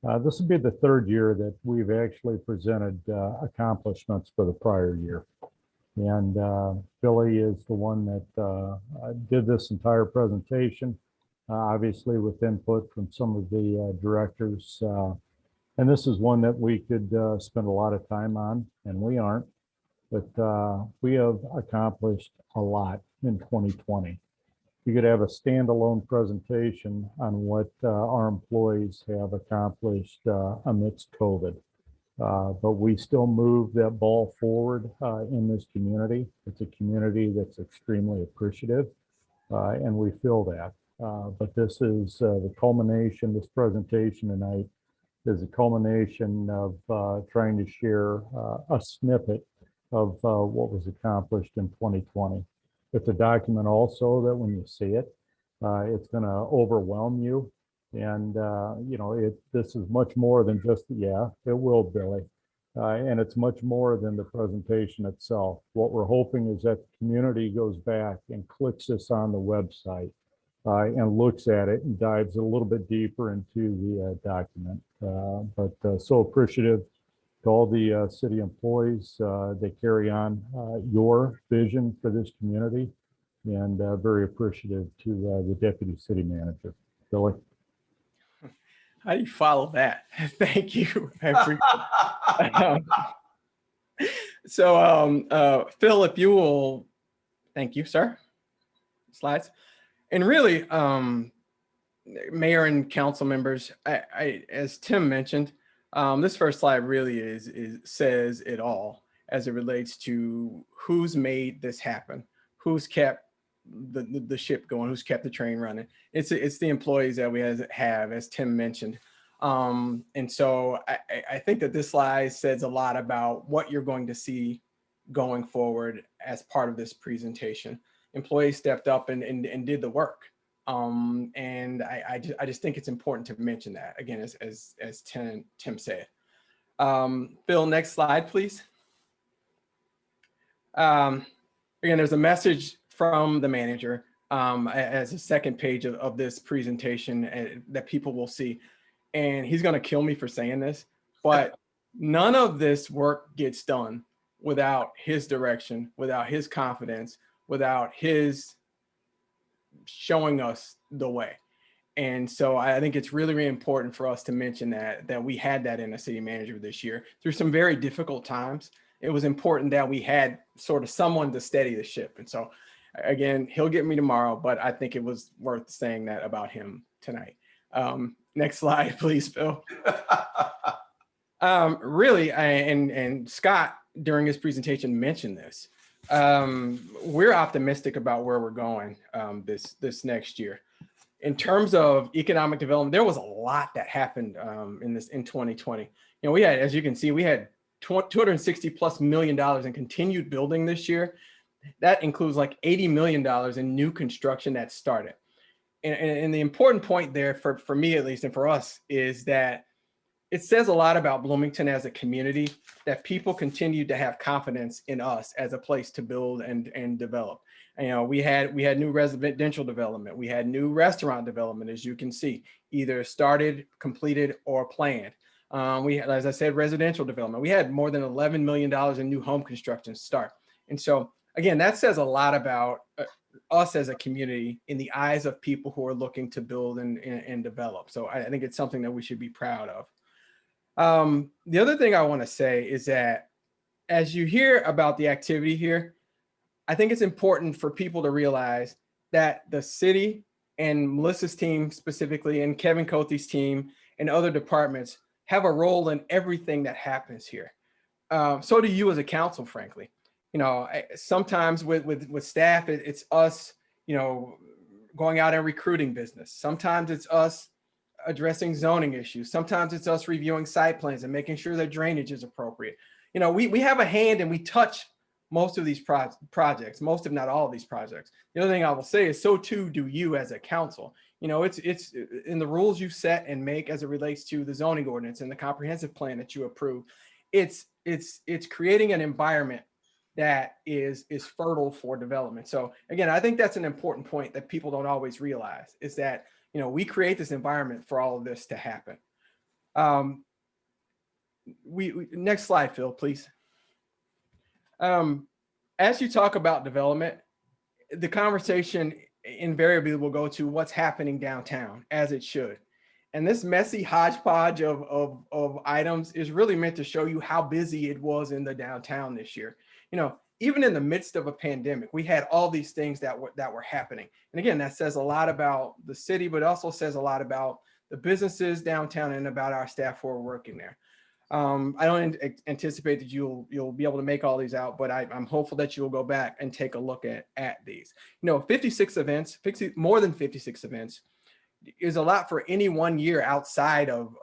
This will be the third year that we've actually presented accomplishments for the prior year. And Billy is the one that did this entire presentation, obviously with input from some of the directors. And this is one that we could spend a lot of time on, and we aren't, but we have accomplished a lot in 2020. You could have a standalone presentation on what our employees have accomplished amidst COVID. But we still move that ball forward in this community. It's a community that's extremely appreciative, and we feel that. But this is the culmination, this presentation tonight is a culmination of trying to share a snippet of what was accomplished in 2020. It's a document also that when you see it, it's going to overwhelm you. And, this is much more than just, yeah, it will, Billy. And it's much more than the presentation itself. What we're hoping is that the community goes back and clicks this on the website and looks at it and dives a little bit deeper into the document. But so appreciative to all the city employees. They carry on your vision for this community, and very appreciative to the deputy city manager. Billy. How do you follow that? Thank you. I appreciate it. Phil, if you will, thank you, sir. Slides. And really, mayor and council members, I as Tim mentioned, this first slide really says it all as it relates to who's made this happen, who's kept the ship going, who's kept the train running. It's the employees that we have, as Tim mentioned. And so I think that this slide says a lot about what you're going to see going forward as part of this presentation. Employees stepped up and did the work. And I just think it's important to mention that again, as Tim said. Phil, next slide, please. Again, there's a message from the manager as a second page of this presentation that people will see. And he's going to kill me for saying this, but none of this work gets done without his direction, without his confidence, without his showing us the way. And so I think it's really, really important for us to mention that we had that in a city manager this year through some very difficult times. It was important that we had sort of someone to steady the ship. And so again, he'll get me tomorrow, but I think it was worth saying that about him tonight. Next slide, please, Phil. Really, and Scott during his presentation mentioned this. We're optimistic about where we're going this next year. In terms of economic development, there was a lot that happened in 2020. We had, as you can see, we had $260+ million in continued building this year. That includes like $80 million in new construction that started. And the important point there for me, at least, and for us, is that it says a lot about Bloomington as a community, that people continue to have confidence in us as a place to build and develop. We had new residential development. We had new restaurant development, as you can see, either started, completed, or planned. We had, as I said, residential development. We had more than $11 million in new home construction start. And so, again, that says a lot about us as a community in the eyes of people who are looking to build and develop. So I think it's something that we should be proud of. The other thing I want to say is that as you hear about the activity here, I think it's important for people to realize that the city and Melissa's team specifically, and Kevin Cothey's team and other departments have a role in everything that happens here. So do you as a council, frankly. Sometimes with staff, it's us, going out and recruiting business. Sometimes it's us addressing zoning issues. Sometimes it's us reviewing site plans and making sure that drainage is appropriate. We have a hand and we touch most of these projects, most if not all of these projects. The other thing I will say is so too do you as a council. It's in the rules you set and make as it relates to the zoning ordinance and the comprehensive plan that you approve. It's creating an environment that is fertile for development. So again, I think that's an important point that people don't always realize, is that we create this environment for all of this to happen. Um, next slide, Phil, please. As you talk about development, the conversation invariably will go to what's happening downtown, as it should. And this messy hodgepodge of items is really meant to show you how busy it was in the downtown this year. You know, even in the midst of a pandemic, we had all these things that were happening. And again, that says a lot about the city, but also says a lot about the businesses downtown and about our staff who are working there. I don't anticipate that you'll be able to make all these out, but I'm hopeful that you'll go back and take a look at these. You know, 56 events, more than 56 events is a lot for any one year outside of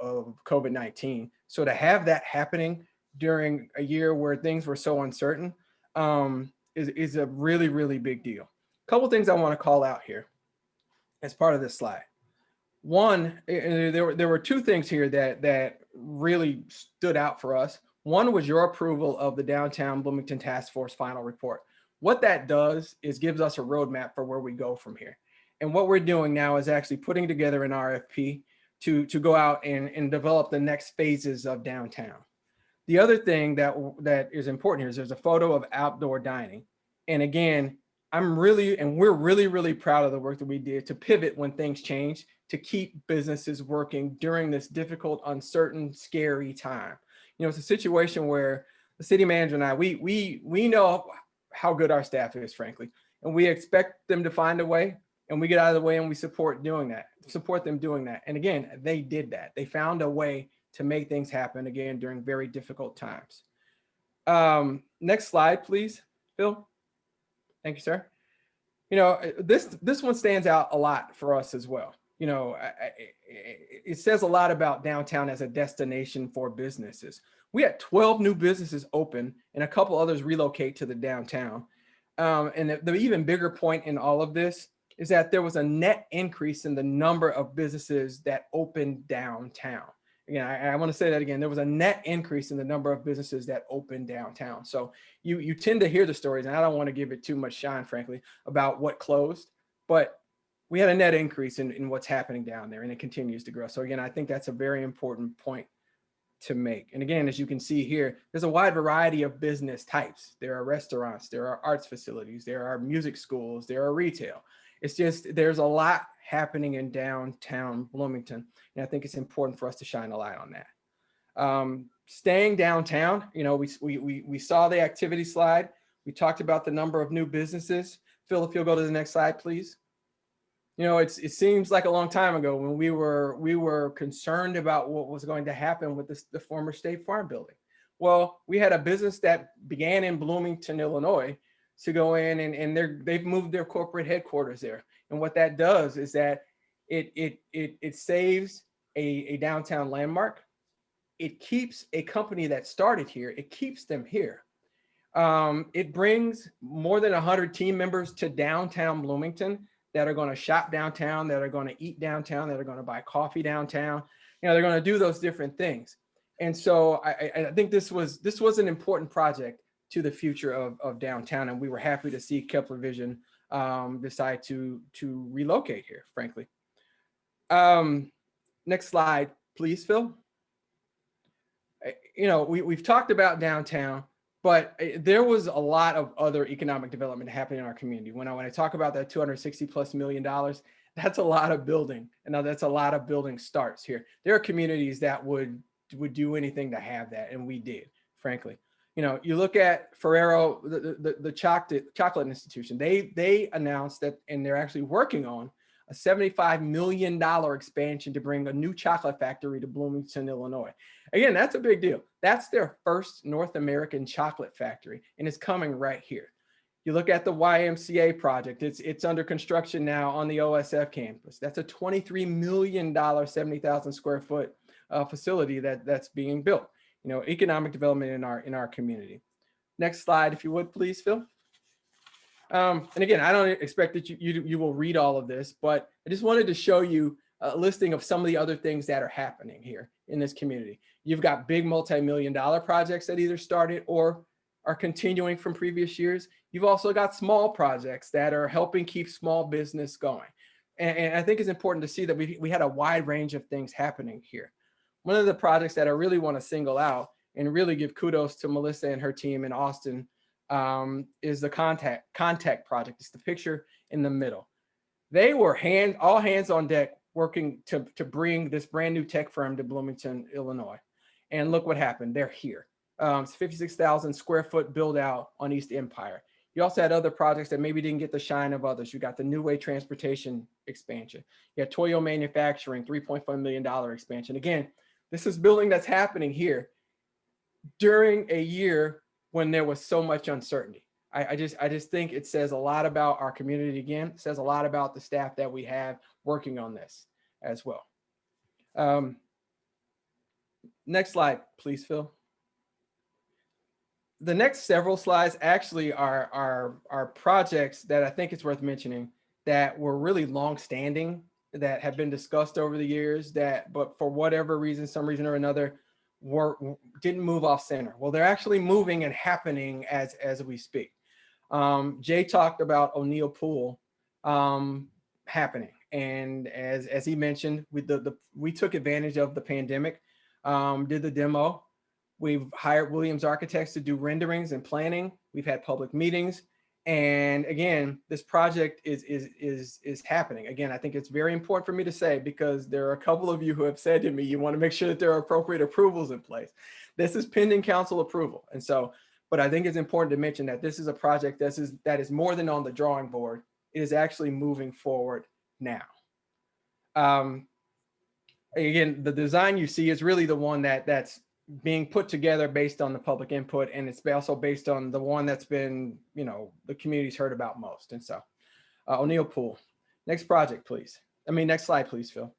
COVID-19. So to have that happening during a year where things were so uncertain is a really, really big deal. A couple things I want to call out here as part of this slide. One, there were two things here that really stood out for us. One was your approval of the Downtown Bloomington Task Force final report. What that does is gives us a roadmap for where we go from here. And what we're doing now is actually putting together an RFP to go out and develop the next phases of downtown. The other thing that is important here is there's a photo of outdoor dining. And again, we're really proud of the work that we did to pivot when things change, to keep businesses working during this difficult, uncertain, scary time. You know, it's a situation where the city manager and I, we know how good our staff is, frankly, and we expect them to find a way, and we get out of the way and we support them doing that. And again, they did that. They found a way to make things happen again during very difficult times. Next slide, please, Phil. Thank you, sir. You know, this one stands out a lot for us as well. You know, it says a lot about downtown as a destination for businesses. We had 12 new businesses open and a couple others relocate to the downtown. And the even bigger point in all of this is that there was a net increase in the number of businesses that opened downtown. Again, I want to say that again, there was a net increase in the number of businesses that opened downtown. So you tend to hear the stories, and I don't want to give it too much shine, frankly, about what closed, but we had a net increase in what's happening down there, and it continues to grow. So again, I think that's a very important point to make. And again, as you can see here, there's a wide variety of business types. There are restaurants, there are arts facilities, there are music schools, there are retail. It's just, there's a lot happening in downtown Bloomington. And I think it's important for us to shine a light on that. Staying downtown, you know, we saw the activity slide. We talked about the number of new businesses. Phil, if you'll go to the next slide, please. You know, it seems like a long time ago when we were concerned about what was going to happen with the former State Farm building. Well, we had a business that began in Bloomington, Illinois, to go in and they've moved their corporate headquarters there. And what that does is that it saves a downtown landmark. It keeps a company that started here. It keeps them here. It brings more than 100 team members to downtown Bloomington that are going to shop downtown, that are going to eat downtown, that are going to buy coffee downtown. You know, they're going to do those different things. And so I think this was an important project to the future of downtown, and we were happy to see Kepler Vision decide to relocate here, frankly. Next slide, please, Phil. You know, we've talked about downtown, but there was a lot of other economic development happening in our community. When I talk about that $260+ million, that's a lot of building. And now that's a lot of building starts here. There are communities that would do anything to have that, and we did, frankly. You know, you look at Ferrero, the chocolate institution, they announced that, and they're actually working on a $75 million expansion to bring a new chocolate factory to Bloomington, Illinois. Again, that's a big deal. That's their first North American chocolate factory, and it's coming right here. You look at the YMCA project, it's under construction now on the OSF campus. That's a $23 million, 70,000 square foot facility that's being built. You know, economic development in our community. Next slide, if you would, please, Phil. And again, I don't expect that you will read all of this, but I just wanted to show you a listing of some of the other things that are happening here in this community. You've got big multi-million-dollar projects that either started or are continuing from previous years. You've also got small projects that are helping keep small business going. And I think it's important to see that we had a wide range of things happening here. one of the projects that I really want to single out and really give kudos to Melissa and her team in Austin is the contact project. It's the picture in the middle. They were all hands on deck working to bring this brand new tech firm to Bloomington, Illinois. And look what happened. They're here. It's 56,000 square foot build out on East Empire. You also had other projects that maybe didn't get the shine of others. You got the New Way Transportation expansion. You had Toyo Manufacturing, $3.5 million expansion. Again, this is building that's happening here during a year when there was so much uncertainty. I just think it says a lot about our community. Again, it says a lot about the staff that we have working on this as well. Next slide, please, Phil. The next several slides actually are projects that I think it's worth mentioning that were really long-standing, that have been discussed over the years, but for whatever reason, some reason or another, didn't move off center. Well, they're actually moving and happening as we speak. Jay talked about O'Neill Pool happening, and as he mentioned, we took advantage of the pandemic, did the demo. We've hired Williams Architects to do renderings and planning. We've had public meetings, and again, this project is happening. Again, I think it's very important for me to say, because there are a couple of you who have said to me, you want to make sure that there are appropriate approvals in place. This is pending council approval, and so. But I think it's important to mention that this is a project that is more than on the drawing board. It is actually moving forward now. Again, the design you see is really the one that's being put together based on the public input, and it's also based on the one that's been, the community's heard about most. And so, O'Neill Pool. Next project, please. Next slide, please, Phil.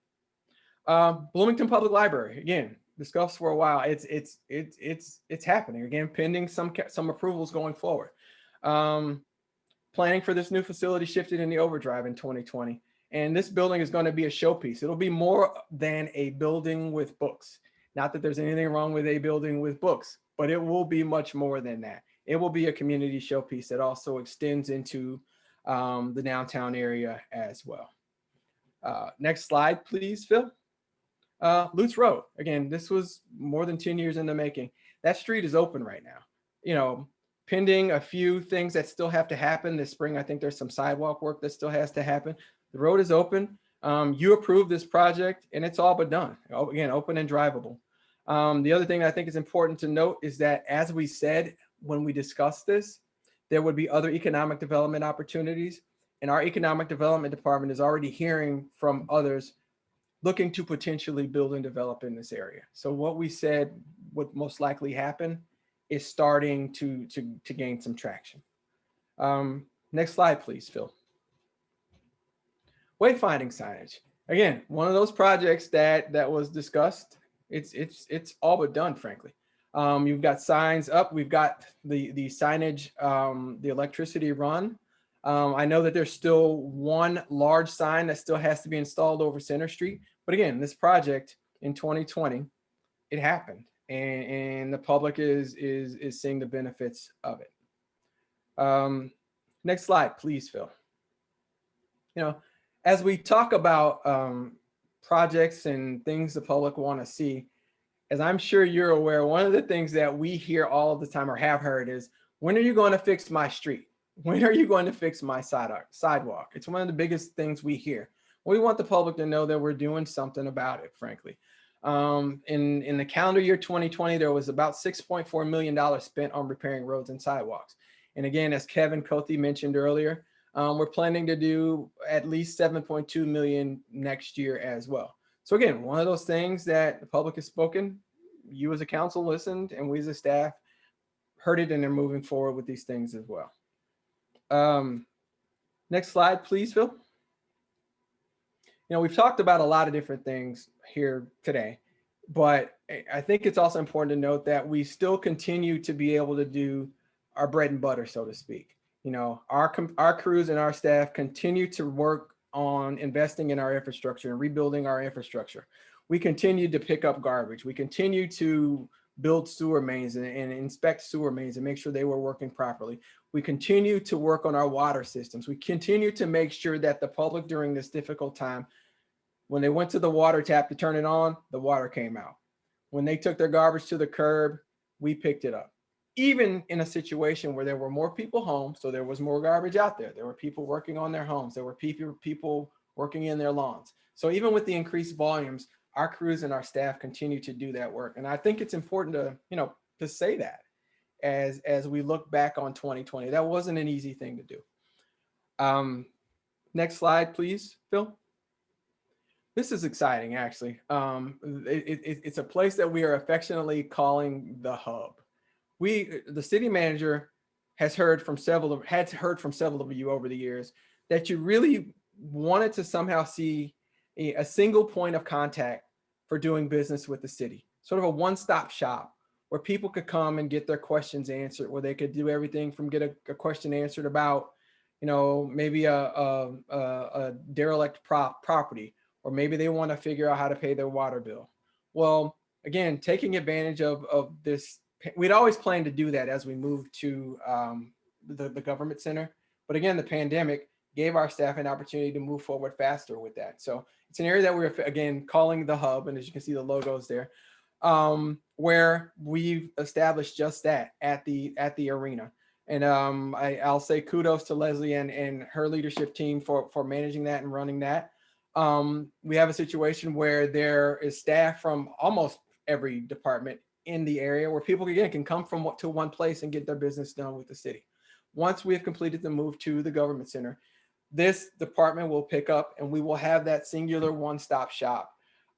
Bloomington Public Library. Again, discussed for a while. It's happening again, pending some approvals going forward. Planning for this new facility shifted in the overdrive in 2020, and this building is going to be a showpiece. It'll be more than a building with books. Not that there's anything wrong with a building with books, but it will be much more than that. It will be a community showpiece that also extends into the downtown area as well. Next slide, please, Phil. Lutz Road. Again, this was more than 10 years in the making. That street is open right now. Pending a few things that still have to happen this spring. I think there's some sidewalk work that still has to happen. The road is open. You approved this project and it's all but done. Again, open and drivable. The other thing I think is important to note is that, as we said when we discussed this, there would be other economic development opportunities, and our economic development department is already hearing from others looking to potentially build and develop in this area. So what we said would most likely happen is starting to gain some traction. Next slide, please, Phil. Wayfinding signage. Again, one of those projects that was discussed. It's all but done, frankly. You've got signs up. We've got the signage, the electricity run. I know that there's still one large sign that still has to be installed over Center Street. But again, this project in 2020, it happened, and the public is seeing the benefits of it. Next slide, please, Phil. As we talk about projects and things the public want to see, as I'm sure you're aware, one of the things that we hear all the time or have heard is, when are you going to fix my street? When are you going to fix my sidewalk? It's one of the biggest things we hear. We want the public to know that we're doing something about it, frankly. In the calendar year 2020, there was about $6.4 million spent on repairing roads and sidewalks. And again, as Kevin Cothey mentioned earlier, we're planning to do at least 7.2 million next year as well. So again, one of those things that the public has spoken, you as a council listened, and we as a staff heard it, and they're moving forward with these things as well. Next slide, please, Phil. We've talked about a lot of different things here today, but I think it's also important to note that we still continue to be able to do our bread and butter, so to speak. Our crews and our staff continue to work on investing in our infrastructure and rebuilding our infrastructure. We continue to pick up garbage. We continue to build sewer mains and inspect sewer mains and make sure they were working properly. We continue to work on our water systems. We continue to make sure that the public during this difficult time, when they went to the water tap to turn it on, the water came out. When they took their garbage to the curb, we picked it up. Even in a situation where there were more people home, so there was more garbage out there. There were people working on their homes. There were people working in their lawns. So even with the increased volumes, our crews and our staff continue to do that work. And I think it's important to, to say that as we look back on 2020. That wasn't an easy thing to do. Next slide, please, Phil. This is exciting, actually. It's a place that we are affectionately calling the hub. The city manager has heard from several of you over the years that you really wanted to somehow see a single point of contact for doing business with the city, sort of a one-stop shop where people could come and get their questions answered, where they could do everything from get a question answered about, maybe a derelict property, or maybe they want to figure out how to pay their water bill. Well, again, taking advantage of this, we'd always planned to do that as we moved to the government center. But again, the pandemic gave our staff an opportunity to move forward faster with that. So it's an area that we're, again, calling the hub. And as you can see, the logos there, where we've established just that at the arena. And I'll say kudos to Leslie and her leadership team for managing that and running that. We have a situation where there is staff from almost every department in the area where people, again, can come to one place and get their business done with the city. Once we have completed the move to the government center, this department will pick up and we will have that singular one-stop shop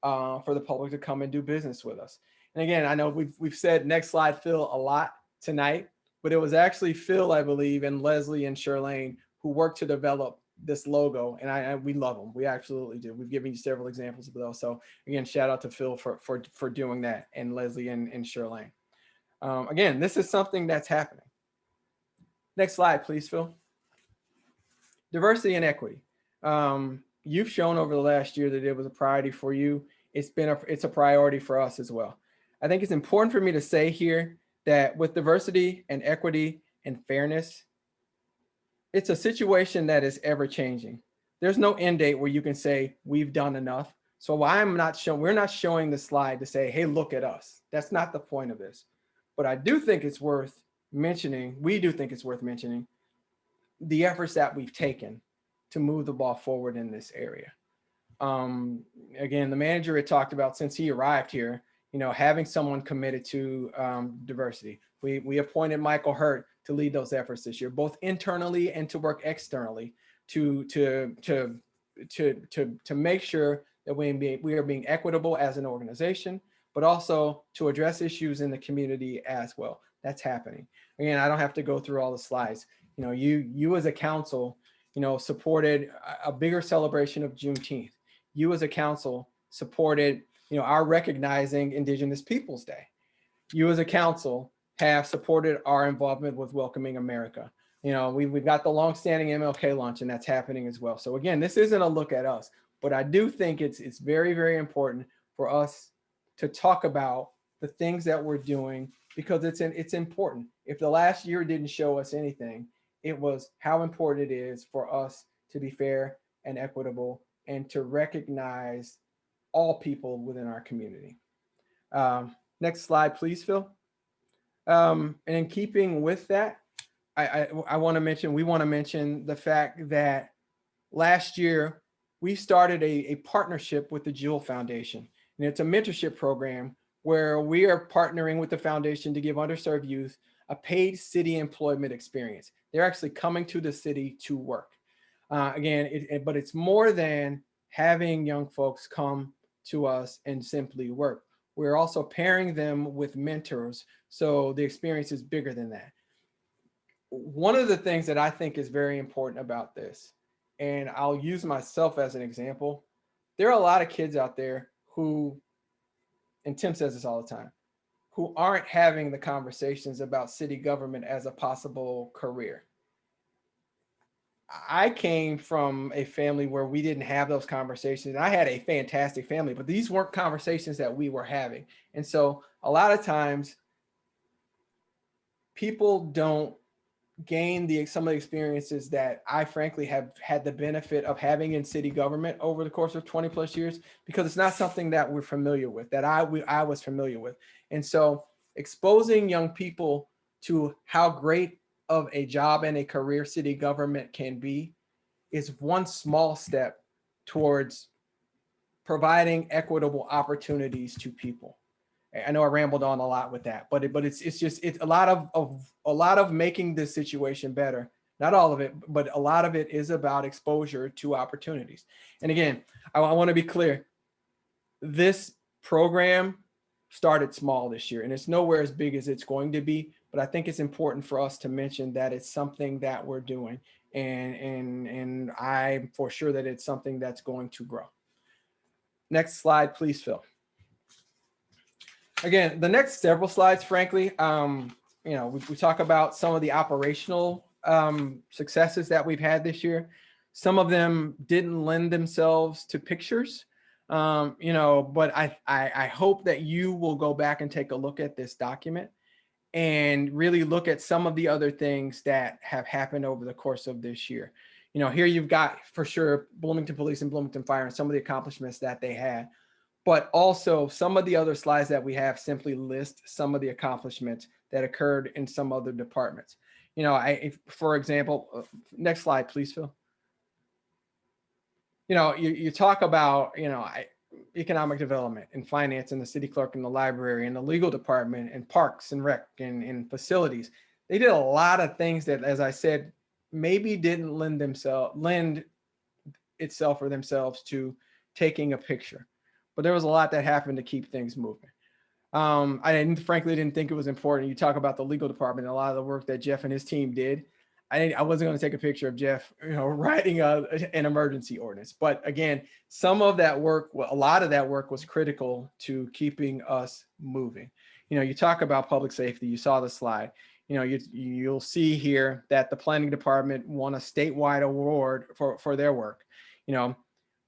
for the public to come and do business with us. And again, I know we've said next slide, Phil, a lot tonight, but it was actually Phil, I believe, and Leslie and Charlene who worked to develop this logo, and we love them. We absolutely do. We've given you several examples of those. So again, shout out to Phil for doing that, and Leslie and Charlene. Again, this is something that's happening. Next slide, please, Phil. Diversity and equity. You've shown over the last year that it was a priority for you. It's a priority for us as well. I think it's important for me to say here that with diversity and equity and fairness, it's a situation that is ever changing. There's no end date where you can say we've done enough. So we're not showing the slide to say, hey, look at us. That's not the point of this. But I do think it's worth mentioning. We do think it's worth mentioning the efforts that we've taken to move the ball forward in this area. Again, the manager had talked about since he arrived here, having someone committed to diversity. We appointed Michael Hurt to lead those efforts this year, both internally and to work externally to make sure that we are being equitable as an organization, but also to address issues in the community as well. That's happening. Again, I don't have to go through all the slides. You as a council, supported a bigger celebration of Juneteenth. You as a council supported, our recognizing Indigenous Peoples Day. You as a council have supported our involvement with Welcoming America. We've got the longstanding MLK launch, and that's happening as well. So again, this isn't a look at us, but I do think it's very, very important for us to talk about the things that we're doing, because it's important. If the last year didn't show us anything, it was how important it is for us to be fair and equitable and to recognize all people within our community. Next slide, please, Phil. And in keeping with that, we want to mention the fact that last year we started a partnership with the Jewel Foundation, and it's a mentorship program where we are partnering with the foundation to give underserved youth a paid city employment experience. They're actually coming to the city to work. But it's more than having young folks come to us and simply work. We're also pairing them with mentors, so the experience is bigger than that. One of the things that I think is very important about this, and I'll use myself as an example, there are a lot of kids out there who, and Tim says this all the time, who aren't having the conversations about city government as a possible career. I came from a family where we didn't have those conversations. I had a fantastic family, but these weren't conversations that we were having. And so a lot of times people don't gain some of the experiences that I frankly have had the benefit of having in city government over the course of 20 plus years, because it's not something that we're familiar with, that I was familiar with. And so exposing young people to how great of a job and a career city government can be is one small step towards providing equitable opportunities to people. I know I rambled on a lot with that, but it's a lot of making this situation better. Not all of it, but a lot of it is about exposure to opportunities. And again, I want to be clear. This program started small this year, and it's nowhere as big as it's going to be. But I think it's important for us to mention that it's something that we're doing, and I'm for sure that it's something that's going to grow. Next slide, please, Phil. Again, the next several slides, frankly, we talk about some of the operational successes that we've had this year. Some of them didn't lend themselves to pictures, but I hope that you will go back and take a look at this document and really look at some of the other things that have happened over the course of this year. Here you've got for sure Bloomington Police and Bloomington Fire and some of the accomplishments that they had. But also some of the other slides that we have simply list some of the accomplishments that occurred in some other departments. For example, next slide, please, Phil. You talk about, economic development and finance and the city clerk and the library and the legal department and parks and rec and facilities. They did a lot of things that, as I said, maybe didn't lend itself or themselves to taking a picture. But there was a lot that happened to keep things moving. I frankly didn't think it was important. You talk about the legal department, a lot of the work that Jeff and his team did. I wasn't going to take a picture of Jeff, writing an emergency ordinance. But again, some of that work, a lot of that work was critical to keeping us moving. You talk about public safety. You saw the slide. You'll see here that the planning department won a statewide award for their work.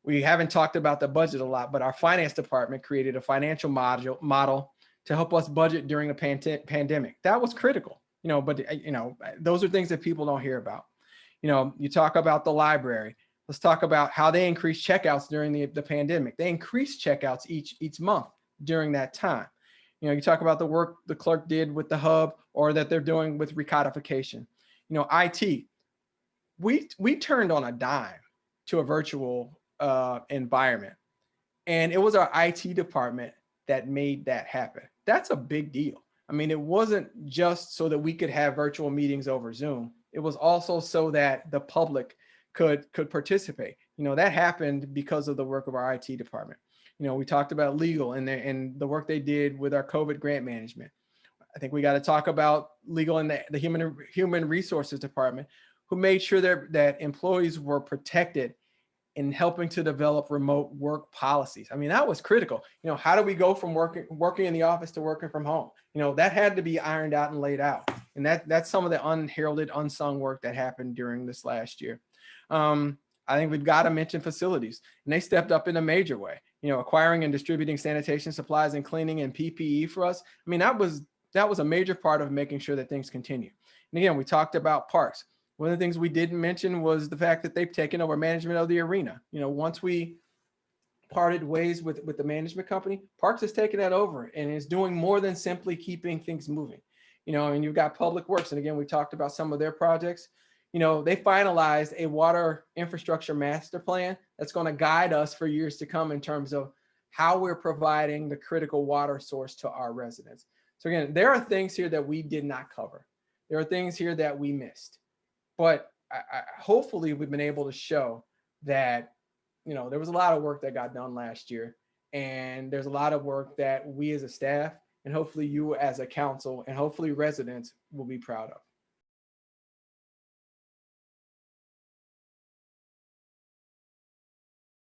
We haven't talked about the budget a lot, but our finance department created a financial model to help us budget during the pandemic. That was critical, but those are things that people don't hear about. You talk about the library. Let's talk about how they increased checkouts during the pandemic. They increased checkouts each month during that time. You talk about the work the clerk did with the hub or that they're doing with recodification. IT, we turned on a dime to a virtual environment. And it was our IT department that made that happen. That's a big deal. I mean, it wasn't just so that we could have virtual meetings over Zoom. It was also so that the public could participate. That happened because of the work of our IT department. We talked about legal and the work they did with our COVID grant management. I think we got to talk about legal and the human resources department, who made sure that employees were protected in helping to develop remote work policies. I mean, that was critical. How do we go from working in the office to working from home? That had to be ironed out and laid out. And that's some of the unheralded, unsung work that happened during this last year. I think we've got to mention facilities, and they stepped up in a major way. Acquiring and distributing sanitation supplies and cleaning and PPE for us. I mean, that was a major part of making sure that things continue. And again, we talked about parks. One of the things we didn't mention was the fact that they've taken over management of the arena. Once we parted ways with the management company, Parks has taken that over and is doing more than simply keeping things moving. And you've got Public Works. And again, we talked about some of their projects. They finalized a water infrastructure master plan that's going to guide us for years to come in terms of how we're providing the critical water source to our residents. So again, there are things here that we did not cover. There are things here that we missed. But hopefully we've been able to show that, there was a lot of work that got done last year, and there's a lot of work that we as a staff and hopefully you as a council and hopefully residents will be proud of.